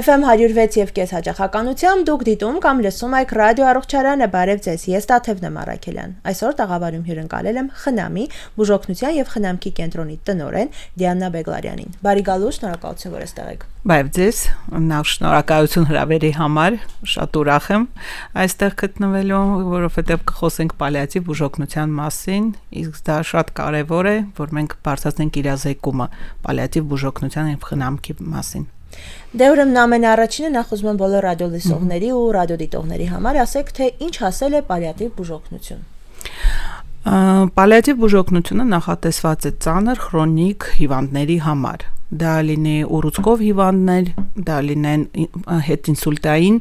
FM 106 եւ կես հաճախականությամբ դուք դիտում կամ լսում եք ռադիո առողջարանը, բարև ձեզ, ես Տաթևն եմ Արաքելյան։ Այսօր տաղավարում հյուրընկալել եմ ԽՆԱՄ-ի բուժօգնության եւ խնամքի կենտրոնի տնօրեն Դիանա Բեգլարյանին։ Բարի գալու, շնորհակալություն, որ այստեղ եք։ Բարև ձեզ, նախ շնորհակալություն հրավերի համար, շատ ուրախ եմ այստեղ գտնվելու, որովհետեւ կխոսենք պալիատիվ բուժօգնության մասին, իսկ դա շատ կարեւոր է, որ մենք բարձրացնենք իրազեկումը պալիատիվ բուժօգնության եւ խնամքի մասին։ Դե ուրեմն ամենաառաջինը նախ ուզում եմ բոլոր ռադիոլսողների ու ռադիոդիտողների համար ասեք, թե ինչ ասել է պալիատիվ բուժօգնություն։ Պալիատիվ բուժօգնությունը նախատեսված է ծանր քրոնիկ հիվանդների համար։ Դա լինի ուռուցքով հիվանդներ, դա լինեն հետինսուլտային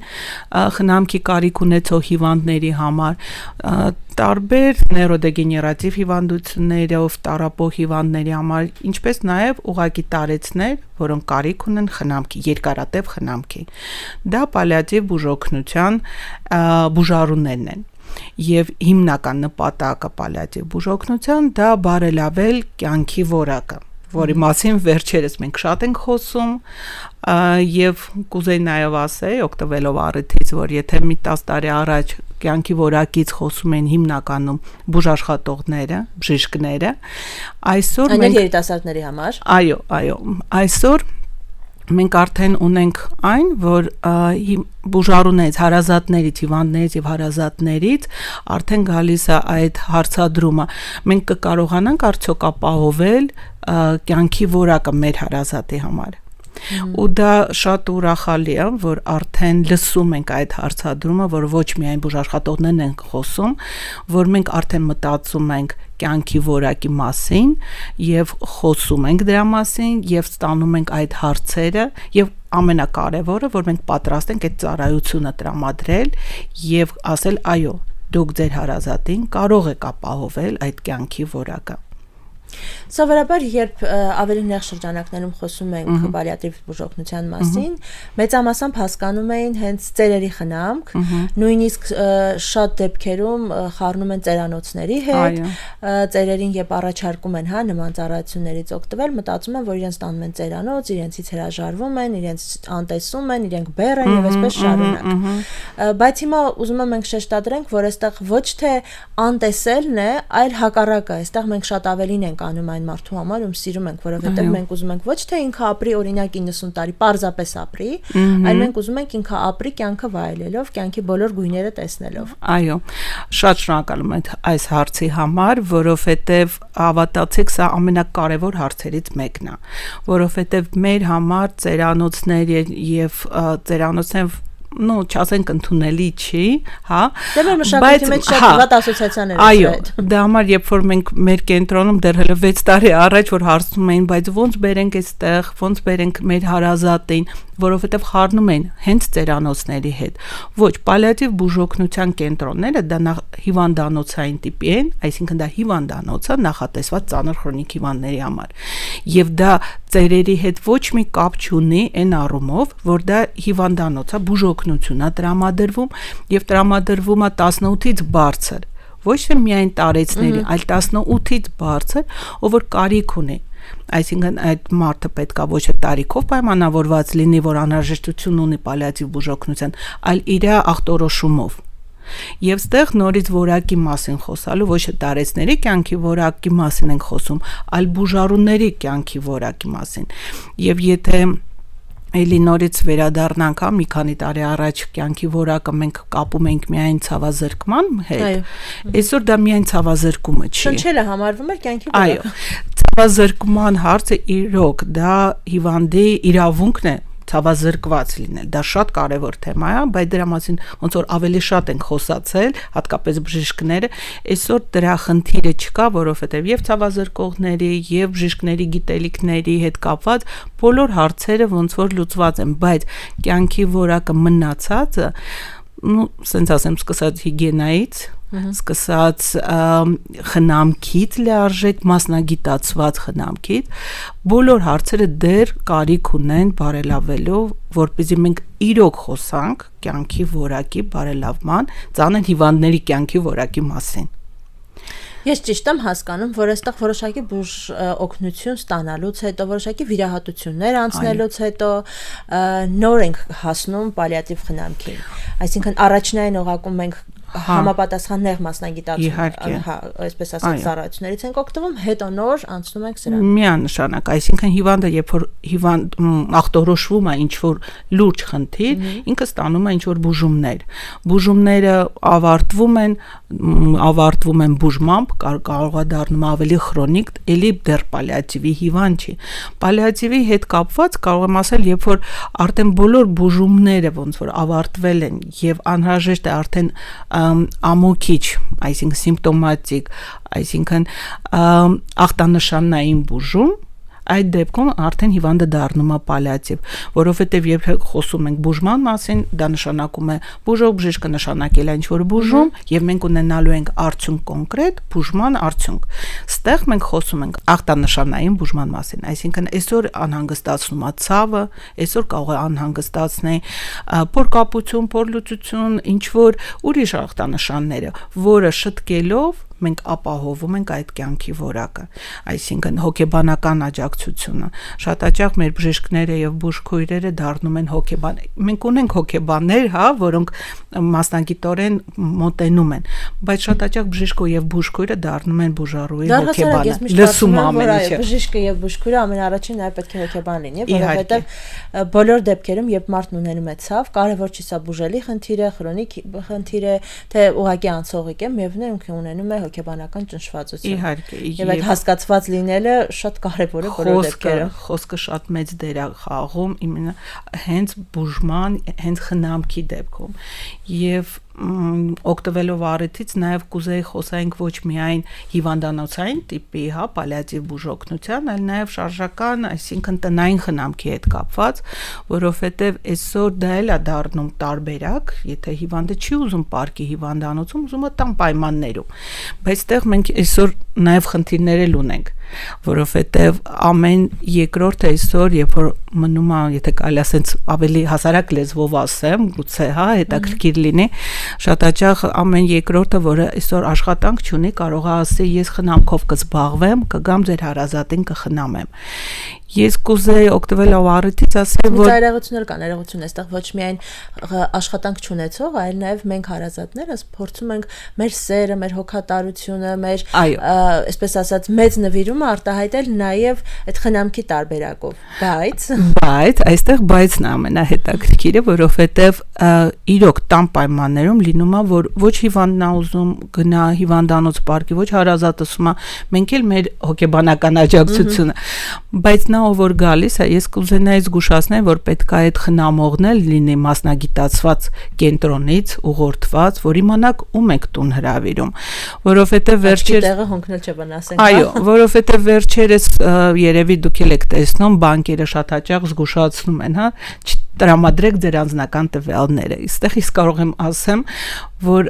խնամքի կարիք ունեցող հիվանդների համար, տարբեր նեյրոդեգեներատիվ հիվանդություններով տառապող հիվանդների համար, ինչպես նաև ուղղակի տարեցներ, որոնք կարիք ունեն խնամքի, երկարատև խնամքի։ Դա պալիատիվ բուժօգնության բուժառուներն են։ Եվ հիմնական նպատակը պալիատիվ բուժօգնության դա բարելավել կյանքի որակը, որի մասին վերջերս մենք շատ ենք խոսում եւ կուզեի նաեւ ասել, օգտվելով առիթից, որ եթե մի 10 տարի առաջ կյանքի որակից խոսում են հիմնականում բուժաշխատողները, բժիշկները, այսօր մենք երիտասարդների համար։ Այո, այսօր մենք արդեն ունենք այն, որ բուժառուներից, հարազատներից, հիվանդներից եւ հարազատներից արդեն գալիս է այդ հարցադրումը։ Մենք կկարողանանք արդյոք ապահովել կյանքի որակը մեր հարազատի համար։ Ու դա շատ ուրախալի է, որ արդեն լսում ենք այդ հարցադրումը, որ ոչ միայն բուժաշխատողներն են խոսում, որ մենք արդեն մտածում ենք կյանքի որակի մասին եւ խոսում ենք դրա մասին եւ ստանում ենք այդ հարցերը եւ ամենակարևորը, որ մենք պատրաստ ենք այդ ծառայությունը տրամադրել եւ ասել այո, դուք ձեր հարազատին կարող եք ապահովել այդ կյանքի որակը։ Սովորաբար երբ ավելի նեղ շրջանակներում խոսում ենք պալիատիվ բուժօգնության մասին, մեծամասամբ հասկանում էին հենց ծերերի խնամք, նույնիսկ շատ դեպքերում խառնում են ծերանոցների հետ, ծերերին երբ առաջարկում են նման ծառայություններից օգտվել, մտածում են, որ իրենց տանում են ծերանոց, իրենցից հրաժարվում են, իրենց անտեսում են, իրենք բեռ են եւ այսպես շարունակ։ Բայց հիմա ուզում եմ մենք շեշտադրենք, որ այստեղ ոչ թե անտեսելն է, այլ հակառակը, այստեղ մենք շատ ավելին ենք անում այն մարդու համար, ում սիրում ենք, որովհետև մենք ուզում ենք ոչ թե ինքը ապրի օրինակ 90 տարի, պարզապես ապրի, այլ մենք ուզում ենք ինքը ապրի կյանքը վայելելով, կյանքի բոլոր գույները տեսնելով։ Այո, շատ շնորհակալ եմ այս հարցի համար, որովհետև հավատացեք, սա ամենակարևոր հարցերից մեկն է, որովհետև մեր համար ծերանոցներ եւ ծերանոցներ չասենք ընդունելի չի, Դե մեր մշակույթի մեջ շատ վատ ասոցիացիաներ են։ Այո, դա համար երբ որ մենք մեր կենտրոնում դեռ հələ 6 տարի առաջ որ հարցնում էին, բայց ոնց բերենք այստեղ, ոնց բերենք մեր հարազատին, որովհետև խառնում են հենց ծերանոցների հետ։ Ոչ, պալիատիվ բուժօգնության կենտրոնները դա հիվանդանոցային տիպի են, այսինքն դա հիվանդանոցը նախատեսված ծանր քրոնիկ հիվանդների համար։ Եվ դա ծերերի հետ ոչ մի կապ չունի այն առումով, որ դա հիվանդանոց է, բուժօգնություն է տրամադրվում եւ տրամադրվում է 18-ից բարձր, ոչ թե միայն տարեցների, այլ 18-ից բարձր, ով որ կարիք ունի։ Այսինքն այդ մարդը պետքա ոչ թե տարիքով պայմանավորված լինի, որ անհրաժեշտություն ունի պալիատիվ բուժօգնության, այլ իր ախտորոշումով։ Եվ ստեղ նորից որակի մասին խոսալու, ոչ թե տարեցների կյանքի որակի մասին ենք խոսում, այլ բուժառուների կյանքի որակի մասին։ Եվ եթե Էլի նորից վերադառնանք, մի քանի տարի առաջ կյանքի որակը մենք կապում ենք միայն ցավազրկման հետ։ Այսօր դա միայն ցավազրկումը չի։ Շնչելը համարվում է կյանքի որակը։ Այո, ցավազրկման հարցը իրոք դա հիվանդի իրավունքն է ցավազրկված լինել, դա շատ կարևոր թեմա է, բայց դրա մասին ոնց որ ավելի շատ ենք խոսացել, հատկապես բժիշկները, այսօր դրա խնդիրը չկա, որովհետև եւ ցավազրկողների եւ բժիշկների գիտելիքների հետ կապված բոլոր հարցերը ոնց որ լուծված են, բայց կյանքի որակը մնացածը, սենց ասեմ, սկսած հիգիենայից, սկսած խնամքից լիարժեք մասնագիտացված խնամքից, բոլոր հարցերը դեռ կարիք ունեն բարելավելու, որպեսզի մենք իրոք խոսանք կյանքի որակի բարելավման, ծանր հիվանդների կյանքի որակի մասին։ Ես ճիշտ եմ հասկանում, որ այստեղ որոշակի բուժ օգնություն ստանալուց հետո, որոշակի վիրահատություններ անցնելուց հետո նոր ենք հասնում պալիատիվ խնամքին։ Այսինքն առաջնային օղակում մենք համապատասխան նեղ մասնագիտացում, այսպես ասած, ծառայություններից ենք օգտվում, հետո նոր անցնում ենք սրան։ Միանշանակ, այսինքն հիվանդը, երբ որ ախտորոշվում է ինչ-որ լուրջ խնդիր, ինքը ստանում է ինչ-որ բուժումներ։ Բուժումները ավարտվում են բուժմամբ, կարող է դառնում ավելի քրոնիկ, էլի դեռ պալիատիվի հիվանդ չի։ Պալիատիվի հետ կապված կարող եմ ասել, երբ որ արդեն բոլոր բուժումները ոնց որ ավարտվել են եւ անհրաժեշտ է արդեն ամոքիչ, այսինքն սիմպտոմատիկ, այսինքն ախտանշանային բուժում, այդ դեպքում արդեն հիվանդը դառնում է պալիատիվ, որովհետև երբ խոսում ենք բուժման մասին, դա նշանակում է բուժող բժիշկը նշանակել է ինչ-որ բուժում եւ մենք ունենալու ենք արդյունք կոնկրետ, բուժման արդյունք։ Ստեղ մենք խոսում ենք ախտանշանային բուժման մասին, այսինքն այսօր անհանգստացնում է ցավը, այսօր կարող է անհանգստացնել փորկապություն, փորլուծություն, ինչ-որ ուրիշ ախտանշանները, որը շտկելով մենք ապահովում ենք այդ կյանքի որակը, այսինքն հոգեբանական աջակցությունը։ Շատ հաճախ մեր բժիշկները եւ բուժքույրերը դառնում են հոգեբան։ Մենք ունենք հոգեբաններ, որոնք մասնագիտորեն մոտենում են, բայց շատ հաճախ բժիշկը եւ բուժքույրը դառնում են բուժառուի հոգեբանը։ Լսում ամեն ինչը։ Բժիշկը եւ բուժքույրը ամենաառաջին այ պետք է հոգեբան լինի, որովհետեւ բոլոր դեպքերում, երբ մարդն ունենում է ցավ, կարևոր չի սա բուժելի խնդիր է, քրոնիկ խնդիր է, թե ուղղակի անցողիկ է, միևնույն է ունենում է հոգեբանական ճնշվածություն։ Իհարկե, եւ այդ հասկացված լինելը շատ կարեւոր է բոլոր դեպքերում։ Խոսքը շատ մեծ դեր է խաղում հենց բուժման, հենց խնամքի դեպքում։ Եվ օգտվելով առիթից նաև կուզեի խոսենք ոչ միայն հիվանդանոցային տիպի, պալիատիվ բուժօգնության, այլ նաև շարժական, այսինքն տնային խնամքի հետ կապված, որովհետև այսօր դա էլ է դառնում տարբերակ, եթե հիվանդը չի ուզում պարկի հիվանդանոցում, ուզում է տան պայմաններում, բայց այդտեղ մենք այսօր նաև խնդիրներ էլ ունենք, որովհետև ամեն երկրորդ այսօր, երբ որ մնում է, եթե կարելի ասենց ավելի հասարակ լեզվով ասեմ, գուցե հետաքրքիր լինի, շատ հաճախ ամեն երկրորդը, որը այսօր աշխատանք չունի, կարող է ասել ես խնամքով կզբաղվեմ, կգամ ձեր հարազատին կխնամեմ։ Ես կուզեի օգտվելով առիթից ասել, որ ծայրահեղություններ կան, ներողություն, այստեղ ոչ միայն աշխատանք չունեցող, այլ նաև մենք հարազատներս փորձում ենք մեր սերը, մեր հոգատարությունը, մեր այսպես ասած մեծ նվիրումը արտահայտել նաև այդ խնամքի տարբերակով, բայց այստեղ բայցն է ամենահետաքրքիրը, որովհետև իրոք տան պայմաններում լինում է, որ ոչ հիվանդն է ուզում գնա հիվանդանոց պարկի, ոչ հարազատը ասում է, մենք էլ մեր հոգեբանական աջակցությունը, բայց նա ով որ գալիս է, ես կուզենայի զգուշացնել, որ պետք է այդ խնամողն էլ լինի մասնագիտացված կենտրոնից ուղղորդված, որ իմանաք ում եք տուն հրավիրում, որովհետև վերջերս տեղը հոնքնել չվնասենք։ Այո, որովհետև վերջերս երևի դուք եք տեսնում, բանկերը շատ հաճախ զգուշացնում են, տրամադրեք ձեր անձնական տվյալները։ Այստեղ ես կարող եմ ասեմ, որ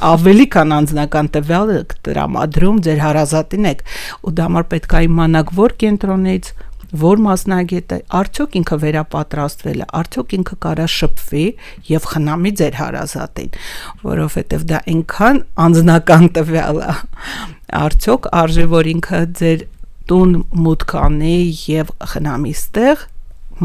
ավելի քան անձնական տվյալը տրամադրում ձեր հարազատին եք, ու դա համար պետք է իմանաք որ կենտրոնից, որ մասնագետը, արդյոք ինքը վերապատրաստվել է, արդյոք ինքը կարա շփվի եւ խնամի ձեր հարազատին, որովհետեւ դա այնքան անձնական տվյալ է, արդյոք արժե որ ինքը ձեր տուն մուտք անի եւ խնամի ստեղ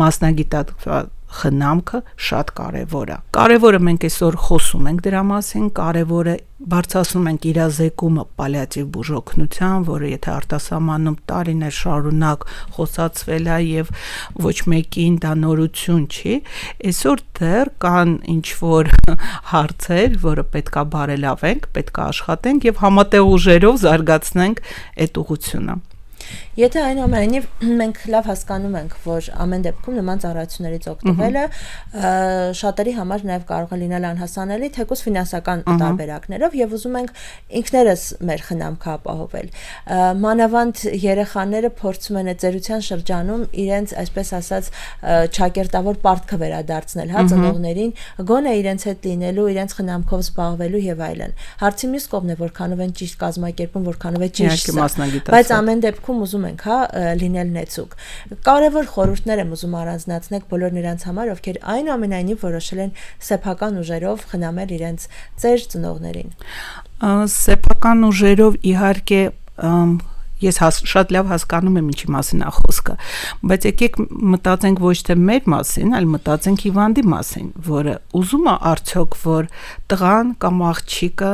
մասնագիտացված խնամքը շատ կարևոր է։ Կարևորը մենք այսօր խոսում ենք դրա մասին, կարևորը բարձրացնում ենք իրազեկումը պալիատիվ բուժօգնության, որը եթե արտասահմանում տարիներ շարունակ խոսածվել է եւ ոչ մեկին դա նորություն չի, այսօր դեռ կան ինչ-որ հարցեր, որը պետքա բարելավենք, պետքա աշխատենք եւ համատեղ ուժերով զարգացնենք այդ ուղղությունը։ Եթե այնուամենայնիվ մենք լավ հասկանում ենք, որ ամեն դեպքում նման ծառայություններից օգտվելը շատերի համար նաև կարող է լինել անհասանելի, թեկուզ ֆինանսական տարբերակներով եւ ուզում ենք ինքներս մեր խնամքը ապահովել։ Մանավանդ երեխաները փորձում են ծերության շրջանում իրենց, այսպես ասած, ճակերտավոր պարտքը վերադարձնել ծնողներին, գոնե իրենց հետ լինելու, իրենց խնամքով զբաղվելու եւ այլն։ Հարցի մյուս կողմն է, որքանով են ճիշտ կազմակերպում, որքանով է ճիշտ, բայց ամեն դեպքում կյանքում ուզում ենք, հա, լինել նեցուկ։ Կարևոր խորհուրդներ եմ ուզում առանձնացնել բոլոր նրանց համար, ովքեր այնուամենայնիվ որոշել են սեփական ուժերով խնամել իրենց ծեր ծնողներին։ Սեփական ուժերով իհարկե ես շատ լավ հասկանում եմ ինչի մասին է խոսքը, բայց եկեք մտածենք ոչ թե մեր մասին, այլ մտածենք հիվանդի մասին, որը ուզում է արդյոք, որ տղան կամ աղջիկը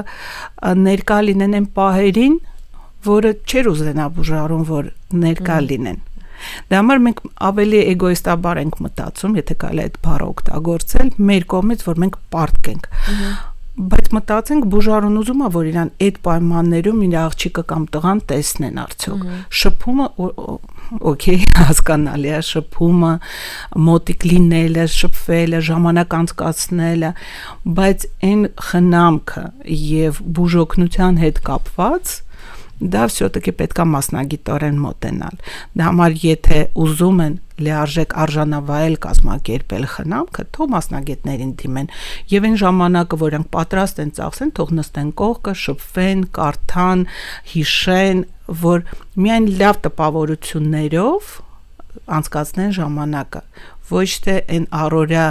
ներկա լինեն այն պահերին, որը չէր ուզենա բուժարուն, որ ներկա լինեն։ Դա համար մենք ավելի էգոիստաբար ենք մտածում, եթե կարելի է այդ բառը օգտագործել, մեր կողմից, որ մենք պարտքենք։ Բայց մտածենք բուժարուն ուզում է, որ իրան այդ պայմաններում իր աղջիկը կամ տղան տեսնեն արդյոք։ Շփումը օքեյ, հասկանալի է, շփումը, մոտիկ լինելը, շփվելը, ժամանակ անցկացնելը, բայց այն խնամքը եւ բուժօգնության հետ կապված դա всё-таки պետք է մասնագիտորեն մոտենալ։ Դա համար եթե ուզում են լիարժեք արժանավայել կազմակերպել խնամքը, թող մասնագետներին դիմեն եւ այն ժամանակը, որ նրանք պատրաստ են ծախսեն, թող նստեն կողքը, շփվեն, կարդան, հիշեն, որ միայն լավ տպավորություններով անցկացնեն ժամանակը, ոչ թե այն առօրյա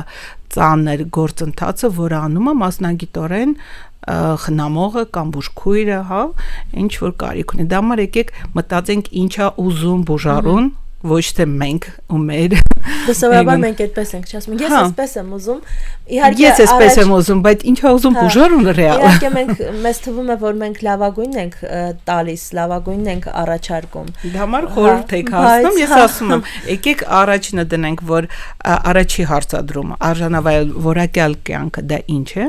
ծանր գործընթացը, որը անում է մասնագիտորեն խնամողը կամ բուժքույրը, հա, ինչ որ կարիք ունի։ Դա համար եկեք մտածենք ինչա ուզում բուժարուն, ոչ թե մենք ու մեր։ Դա սովորաբար մենք այդպես ենք, չասում ենք, ես այսպես եմ ուզում։ Իհարկե ես այսպես եմ ուզում, բայց ինչա ուզում բուժարուն ռեալ։ Իհարկե մեզ թվում է, որ մենք լավագույնն ենք տալիս, լավագույնն ենք առաջարկում։ Դա համար խորհուրդ եք հասնում, ես ասում եմ, եկեք առաջինը դնենք, որ առաջի հարցադրումը արժանավայել որակյալ կյանքը դա ինչ է։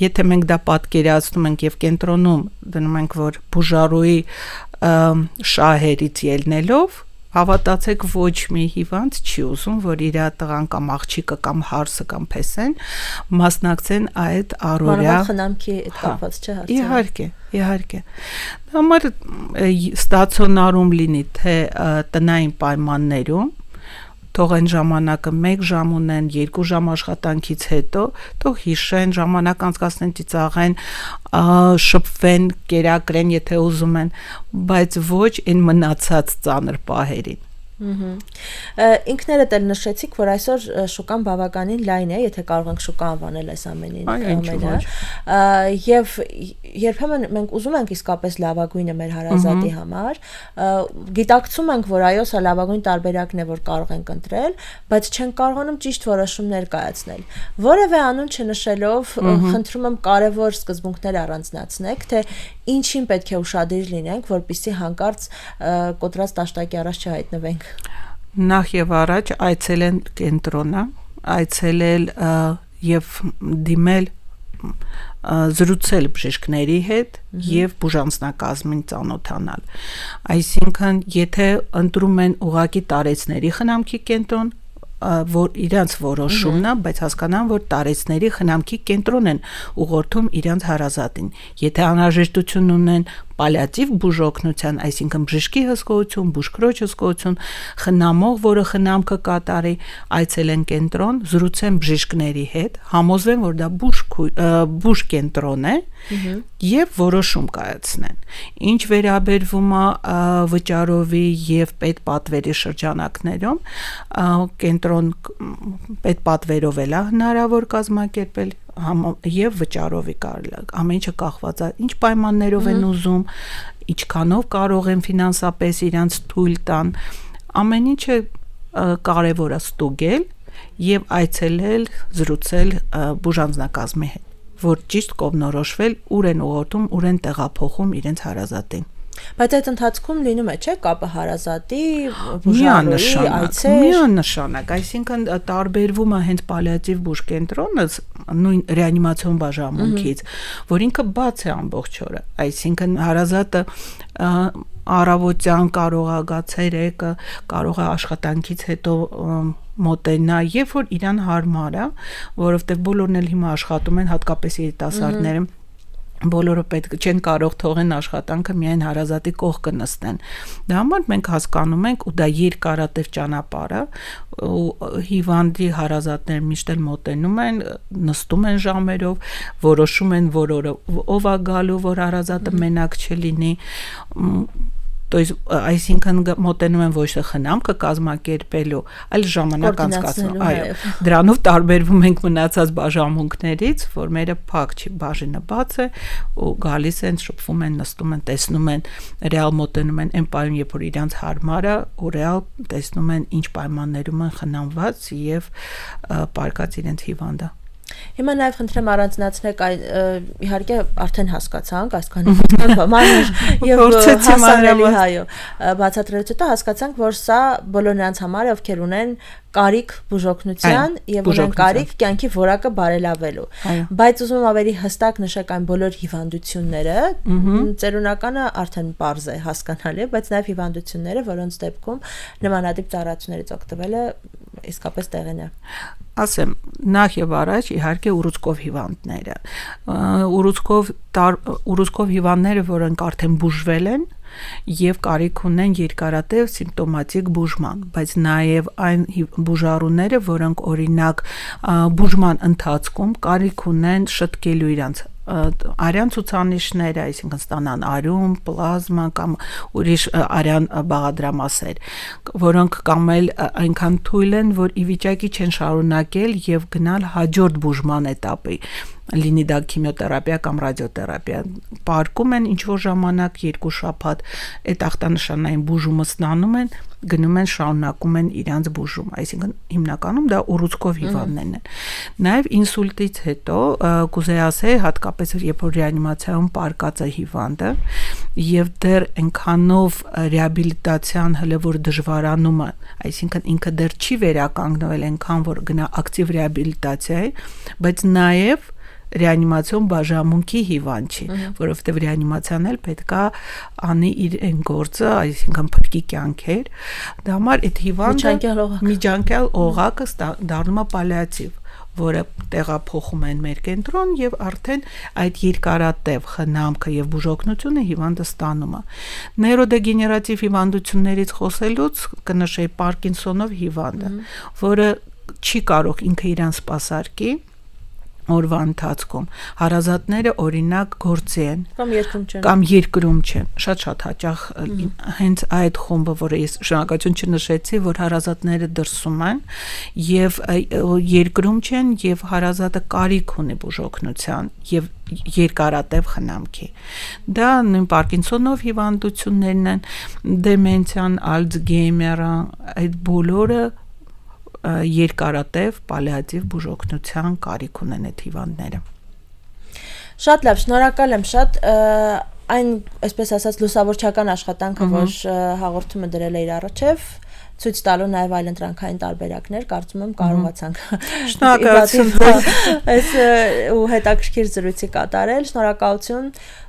Եթե մենք դա պատկերացնում ենք եւ կենտրոնում դնում ենք, որ բուժարուի շահերից ելնելով հավատացեք ոչ մի հիվանդ չի ուզում, որ իր տղան կամ աղջիկը կամ հարսը կամ փեսեն մասնակցեն այդ առօրյա խնամքի հետ կապված չէ հարցը։ Իհարկե։ Դա համար ստացիոնարում լինի թե տնային պայմաններում թող այն ժամանակը 1 ժամ ունեն, 2 ժամ աշխատանքից հետո, թող հիշեն, ժամանակ անցկացնեն, ծիծաղեն, շփվեն, կերակրեն, եթե ուզում են, բայց ոչ այն մնացած ծանր պահերին։ Ինքներդ էլ նշեցիք, որ այսօր շուկան բավականին լայն է, եթե կարող ենք շուկա անվանել այս ամենը, եւ երբեմն մենք ուզում ենք իսկապես լավագույնը մեր հարազատի համար, գիտակցում ենք, որ այո, սա լավագույն տարբերակն է, որ կարող ենք ընտրել, բայց չենք կարողանում ճիշտ որոշումներ կայացնել։ Որևէ անուն չնշելով, խնդրում եմ կարևոր սկզբունքներ առանձնացնեք, թե ինչին պետք է ուշադիր լինենք, որպեսզի հանկարծ կոտրած տաշտակի առաջ չհայտնվենք։ Նախ եւ առաջ այցելեն կենտրոնը, այցելել եւ դիմել զրուցել բժիշկների հետ եւ բուժանձնակազմին ծանոթանալ։ Այսինքն, եթե ընտրում են ուղակի տարեցների խնամքի կենտրոն, որ իրանց որոշումն է, բայց հասկանան, որ տարեցների խնամքի կենտրոն են ուղղորդում իրանց հարազատին։ Եթե անհրաժեշտություն ունեն պալիատիվ բուժօգնության, այսինքն բժշկի հսկողություն, բուժքրոջ հսկողություն, խնամող, որը խնամքը կատարի, այցելեն կենտրոն, զրուցեն բժիշկների հետ, համոզվեն, որ դա բուժ կենտրոն է եւ որոշում կայացնեն։ Ինչ վերաբերվում է վճարովի եւ պետպատվերի շրջանակներում, կենտրոն պետպատվերով էլ է հնարավոր կազմակերպել եւ վճարովի կարելի ամեն ինչը կախված է ինչ պայմաններով են ուզում, ինչքանով կարող են ֆինանսապես իրանց թույլ տան, ամեն ինչը կարևոր է ստուգել եւ այցելել, զրուցել բուժանձնակազմի հետ, որ ճիշտ կողմնորոշվել ուր են ուղղորդում, ուր են տեղափոխում իրենց հարազատին։ Բայց այդ ընթացքում լինում է, չէ՞, կապը հարազատի, բուժարուի, այցեր։ Միանշանակ, այսինքն տարբերվում է հենց պալիատիվ բուժկենտրոնը նույն ռեանիմացիոն բաժանմունքից, որ ինքը բաց է ամբողջ օրը, այսինքն հարազատը առավոտյան կարող է գա ցերեկը, կարող է աշխատանքից հետո մոտենա, երբ որ իրան հարմար է, որովհետև բոլորն էլ հիմա աշխատում են, հատկապես երիտասարդները բոլորը պետք չեն կարող թողեն աշխատանքը միայն հարազատի կողքը նստեն։ Դա համար մենք հասկանում ենք ու դա երկարատև ճանապարհ է ու հիվանդի հարազատները միշտ էլ մոտենում են, նստում են ժամերով, որոշում են որ օրը ով է գալու, որ հարազատը մենակ չլինի։ То есть այսինքն մոտենում են ոչ թե խնամքը կազմակերպելու, այլ ժամանակ անցկացնելու։ Այո, դրանով տարբերվում ենք մնացած բաժանմունքներից, որ մերը փակ չի, բաժինը բաց է ու գալիս են, շփվում են, նստում են, տեսնում են, ռեալ մոտենում են այն պայմաններում, երբ որ իրանց հարմար է, ու ռեալ տեսնում են ինչ պայմաններում են խնամված եւ պարկած իրենց հիվանդը։ Հիմա նաև խնդրեմ առանձնացնեք իհարկե արդեն հասկացանք այսքան մանր եւ հասանելի հայո բացատրելուց հետո հասկացանք որ սա բոլոր նրանց համար է ովքեր ունեն կարիք բուժօգնության եւ ունեն կարիք կյանքի որակը բարելավելու բայց ուզում եմ ավելի հստակ նշեք այն բոլոր հիվանդությունները ծերունականը արդեն པարզ է հասկանալի բայց նաև հիվանդությունները որոնց դեպքում նմանատիպ ծառայություններից օգտվելը իսկապես տեղին է ասեմ նախ եւ առաջ իհարկե ուռուցքով հիվանդները ուռուցքով հիվանդները որոնք արդեն բուժվել են եւ կարիք ունեն երկարատև սիմպտոմատիկ բուժման բայց նաեւ այն բուժառուները որոնք օրինակ բուժման ընթացքում կարիք ունեն շտկելու իրանց արյան ցուցանիշները, այսինքն ստանան արյուն, պլազմա կամ ուրիշ արյան բաղադրամասեր, որոնք կամ էլ այնքան թույլ են, որ ի վիճակի չեն շարունակել եւ գնալ հաջորդ բուժման էտապի լինի դա քիմիոթերապիա կամ ռադիոթերապիա պարկում են ինչ որ ժամանակ 2 շաբաթ այդ ախտանշանային բուժումը ստանում են գնում են շարունակում են իրանց բուժում այսինքն հիմնականում դա ուռուցքով հիվանդներն են նաև ինսուլտից հետո կուզեի ասել հատկապես երբ որ ռեանիմացիայում պարկած է հիվանդը եւ դեռ այնքանով ռեաբիլիտացիան հələ որ դժվարանում է այսինքն ինքը դեռ չի վերականգնվել այնքան որ գնա ակտիվ ռեաբիլիտացիայի բայց նաև ռեանիմացիոն բաժանմունքի հիվանդ չի, որովհետև ռեանիմացիան էլ պետքա անի իր այն գործը, այսինքն փրկի կյանքեր, դա համար այդ հիվանդը միջանկյալ օղակը դառնում է պալիատիվ, որը տեղափոխում են մեր կենտրոն եւ արդեն այդ երկարատև խնամքը եւ բուժօգնությունը հիվանդը ստանում է։ Նեյրոդեգեներատիվ հիվանդություններից խոսելուց կնշեի Պարկինսոնով հիվանդը, որը չի կարող ինքը իրան սպասարկի օրվա ընթացքում հարազատները օրինակ գործի են կամ երկրում չեն շատ հաճախ հենց այդ խումբը որը ես շնորհակալություն չնշեցի որ հարազատները դրսում են եւ երկրում չեն եւ հարազատը կարիք ունի բուժօգնության եւ երկարատև խնամքի դա նույն Պարկինսոնով հիվանդություններն են դեմենցիան ալցգեյմերը այդ բոլորը երկարատև պալիատիվ բուժօգնության կարիք ունեն այդ հիվանդները։ Շատ լավ, շնորհակալ եմ շատ այն այսպես ասած լուսավորչական աշխատանքը որ հաղորդումը դրել է իր առաջև ցույց տալու նաև այլընտրանքային տարբերակներ, կարծում եմ կարողացանք շնորհակալություն այս ու հետաքրքիր զրույցի կատարել, շնորհակալություն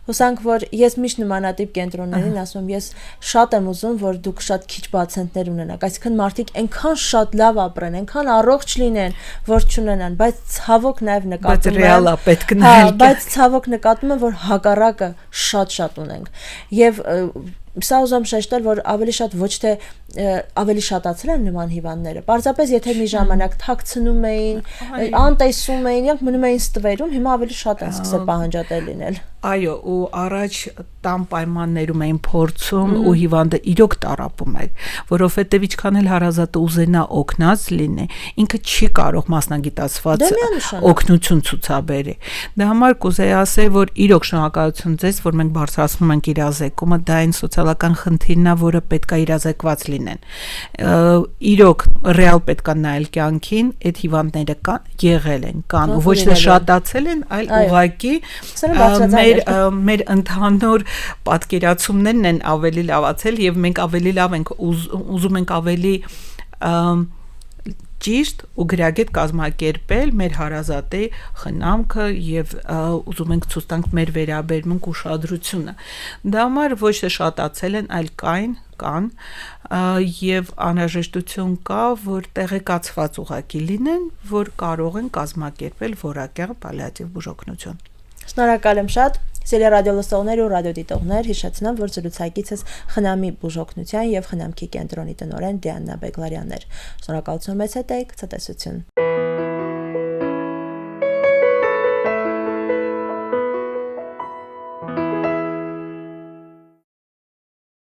հուսանք որ ես միշտ նմանատիպ կենտրոններին ասում եմ ես շատ եմ ուզում որ դուք շատ քիչ պացիենտներ ունենաք այսինքն մարդիկ այնքան շատ լավ ապրեն այնքան առողջ լինեն որ չունենան բայց ցավոք նաև նկատում եմ բայց ռեալ է պետք նայել բայց ցավոք նկատում եմ որ հակառակը շատ ունենք եւ Սա ուզում շեշտել, որ ավելի շատ ոչ թե ավելի շատացել են նման հիվանդները։ Պարզապես եթե մի ժամանակ թաքցնում էին, անտեսում էին, իրանք մնում էին ստվերում, հիմա ավելի շատ են սկսել պահանջատեր լինել։ Այո, ու առաջ տան պայմաններում էին փորձում ու հիվանդը իրոք տարապում էր, որովհետև ինչքան էլ հարազատը ուզենա օգնած լինի, ինքը չի կարող մասնագիտացված օգնություն ցուցաբերի։ Դա համար կուզեի ասել, որ իրոք շնորհակալություն ձեզ, որ մենք բարձրացնում ենք իրազեկումը, դա այն սոցիալական խնդիրն է, որը պետքա իրազեկված լինեն։ Իրոք ռեալ պետքա նայել կյանքին, այդ հիվանդները կան, եղել են, կան, ոչ թե շատացել են, այլ ուղղակի մեր ընդհանուր պատկերացումներն են ավելի լավացել եւ մենք ավելի լավ ենք ուզում ենք ավելի ճիշտ ու գրագետ կազմակերպել մեր հարազատի խնամքը եւ ուզում ենք ցույց տանք մեր վերաբերմունք ուշադրությունը։ Դա համար ոչ թե շատացել են, այլ կան եւ անհրաժեշտություն կա, որ տեղեկացված ուղակի լինեն, որ կարող են կազմակերպել որակյալ պալիատիվ բուժօգնություն։ Շնորհակալ եմ շատ։ Սիրելի ռադիոլսողներ ու ռադիոդիտողներ, հիշեցնեմ, որ զրուցակիցս խնամի բուժօգնության եւ խնամքի կենտրոնի տնօրեն Դիանա Բեգլարյանն էր։ Շնորհակալություն մեծ հետեիք, ցտեսություն։